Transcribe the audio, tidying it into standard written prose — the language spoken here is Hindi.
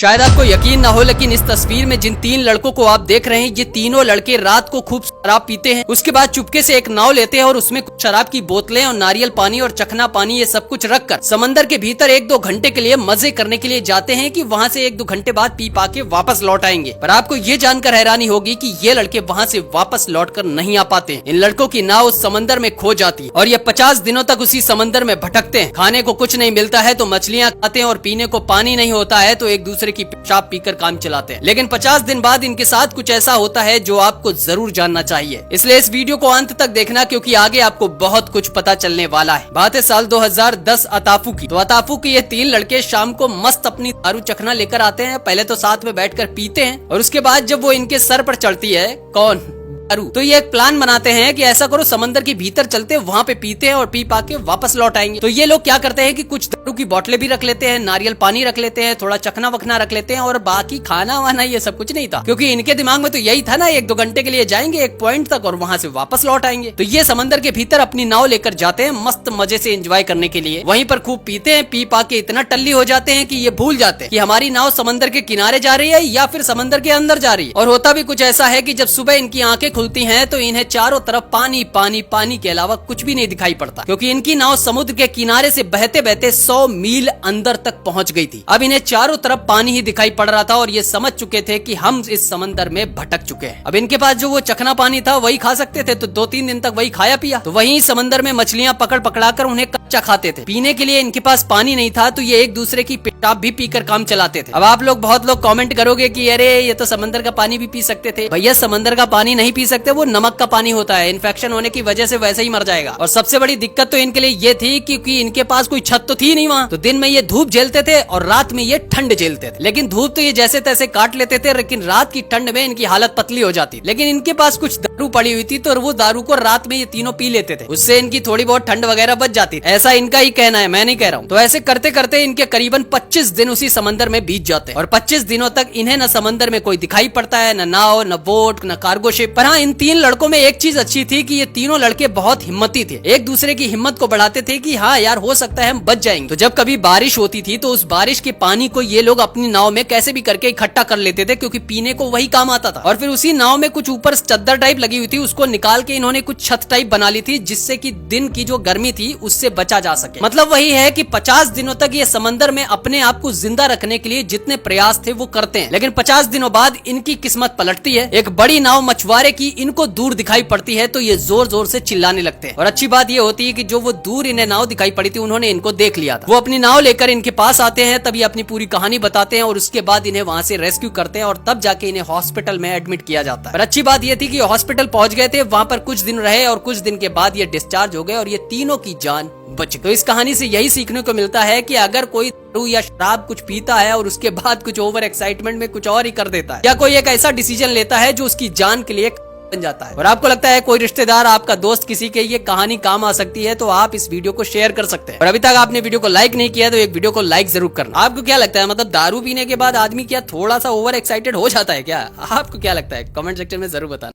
शायद आपको यकीन ना हो, लेकिन इस तस्वीर में जिन 3 लड़कों को आप देख रहे हैं, ये तीनों लड़के रात को खूब शराब पीते हैं। उसके बाद चुपके से एक नाव लेते हैं और उसमें कुछ शराब की बोतलें और नारियल पानी और चखना पानी ये सब कुछ रखकर समंदर के भीतर 1-2 घंटे के लिए मजे करने के लिए जाते हैं कि वहाँ से 1-2 घंटे बाद पी पा के वापस लौट आएंगे। पर आपको ये जानकर हैरानी होगी कि ये लड़के वहाँ से वापस लौट कर नहीं आ पाते हैं। इन लड़कों की नाव उस समंदर में खो जाती है और ये 50 दिनों तक उसी समंदर में भटकते हैं। खाने को कुछ नहीं मिलता है तो मछलियाँ खाते हैं और पीने को पानी नहीं होता है तो एक दूसरे की पेशाब पीकर काम चलाते हैं। लेकिन 50 दिन बाद इनके साथ कुछ ऐसा होता है जो आपको जरूर जानना चाहिए, इसलिए इस वीडियो को अंत तक देखना, क्योंकि आगे आपको बहुत कुछ पता चलने वाला है। बात है साल 2010 अताफू की। तो अताफू के ये 3 लड़के शाम को मस्त अपनी दारू चखना लेकर आते हैं। पहले तो साथ में बैठकर पीते हैं और उसके बाद जब वो इनके सर पर चढ़ती है कौन तो ये एक प्लान बनाते हैं कि ऐसा करो समंदर के भीतर चलते, वहाँ पे पीते हैं और पी पा के वापस लौट आएंगे। तो ये लोग क्या करते हैं कि कुछ दारू की बोतलें भी रख लेते हैं, नारियल पानी रख लेते हैं, थोड़ा चखना वखना रख लेते हैं और बाकी खाना वाना ये सब कुछ नहीं था, क्योंकि इनके दिमाग में तो यही था ना 1-2 घंटे के लिए जाएंगे एक पॉइंट तक और वहाँ से वापस लौट आएंगे। तो ये समंदर के भीतर अपनी नाव लेकर जाते हैं मस्त मजे से एंजॉय करने के लिए। वहीं पर खूब पीते हैं, पी पा के इतना टल्ली हो जाते हैं कि ये भूल जाते हैं कि हमारी नाव समंदर के किनारे जा रही है या फिर समंदर के अंदर जा रही है। और होता भी कुछ ऐसा है कि जब सुबह इनकी आंखें खुलती हैं तो इन्हें चारों तरफ पानी पानी पानी के अलावा कुछ भी नहीं दिखाई पड़ता, क्योंकि इनकी नाव समुद्र के किनारे से बहते बहते 100 मील अंदर तक पहुंच गई थी। अब इन्हें चारों तरफ पानी ही दिखाई पड़ रहा था और ये समझ चुके थे कि हम इस समंदर में भटक चुके हैं। अब इनके पास जो वो चखना पानी था वही खा सकते थे, तो 2-3 दिन तक वही खाया पिया। तो वही समंदर में मछलियां पकड़ा कर उन्हें कच्चा खाते थे। पीने के लिए इनके पास पानी नहीं था तो ये एक दूसरे की पेशाब भी पीकर काम चलाते थे। अब आप लोग बहुत लोग कमेंट करोगे कि अरे ये तो समंदर का पानी भी पी सकते थे। भैया समंदर का पानी नहीं पी सकते, वो नमक का पानी होता है, इन्फेक्शन होने की वजह से वैसे ही मर जाएगा। और सबसे बड़ी दिक्कत तो इनके लिए ये थी क्योंकि इनके पास कोई छत तो थी नहीं वहाँ, तो दिन में ये धूप झेलते थे और रात में ये ठंड झेलते थे। लेकिन धूप तो ये जैसे तैसे काट लेते थे, लेकिन रात की ठंड में इनकी हालत पतली हो जाती। लेकिन इनके पास कुछ दारू पड़ी हुई थी तो वो दारू को रात में ये तीनों पी लेते थे, उससे इनकी थोड़ी बहुत ठंड वगैरह बच जाती। ऐसा इनका ही कहना है, मैं नहीं कह रहा हूँ। तो ऐसे करते करते इनके करीबन 25 दिन उसी समंदर में बीत जाते हैं और 25 दिनों तक इन्हें न समंदर में कोई दिखाई पड़ता है, न नाव, न बोट, न कार्गो शिप। पर हाँ, इन 3 लड़कों में एक चीज अच्छी थी कि ये तीनों लड़के बहुत हिम्मती थे, एक दूसरे की हिम्मत को बढ़ाते थे कि हाँ यार हो सकता है हम बच जाएंगे। तो जब कभी बारिश होती थी तो उस बारिश के पानी को ये लोग अपनी नाव में कैसे भी करके इकट्ठा कर लेते थे, क्योंकि पीने को वही काम आता था। और फिर उसी नाव में कुछ ऊपर चद्दर टाइप लगी हुई थी, उसको निकाल के इन्होंने कुछ छत टाइप बना ली थी, जिससे कि दिन की जो गर्मी थी उससे बचा जा सके। मतलब वही है कि 50 दिनों तक ये समंदर में अपने आप को जिंदा रखने के लिए जितने प्रयास थे वो करते हैं, लेकिन 50 दिनों बाद इनकी किस्मत पलटती है। एक बड़ी नाव मछुआरे की इनको दूर दिखाई पड़ती है तो ये जोर जोर से चिल्लाने लगते हैं। और अच्छी बात ये होती है कि जो वो दूर इन्हें नाव दिखाई पड़ी थी उन्होंने इनको देख लिया था। वो अपनी नाव लेकर इनके पास आते हैं, तभी अपनी पूरी कहानी बताते हैं और उसके बाद इन्हें वहां से रेस्क्यू करते हैं और तब जाके इन्हें हॉस्पिटल में एडमिट किया जाता है। पर अच्छी बात ये थी कि हॉस्पिटल पहुंच गए थे, वहां पर कुछ दिन रहे और कुछ दिन के बाद ये डिस्चार्ज हो गए और ये तीनों की जान बच गई। तो इस कहानी से यही सीखने को मिलता है कि अगर कोई दारू या शराब कुछ पीता है और उसके बाद कुछ ओवर एक्साइटमेंट में कुछ और ही कर देता है, या कोई एक ऐसा डिसीजन लेता है जो उसकी जान के लिए बन जाता है, और आपको लगता है कोई रिश्तेदार, आपका दोस्त, किसी के ये कहानी काम आ सकती है, तो आप इस वीडियो को शेयर कर सकते हैं। और अभी तक आपने वीडियो को लाइक नहीं किया तो एक वीडियो को लाइक जरूर करना। आपको क्या लगता है, मतलब दारू पीने के बाद आदमी क्या थोड़ा सा ओवर एक्साइटेड हो जाता है क्या? आपको क्या लगता है कमेंट सेक्शन में जरूर बताना।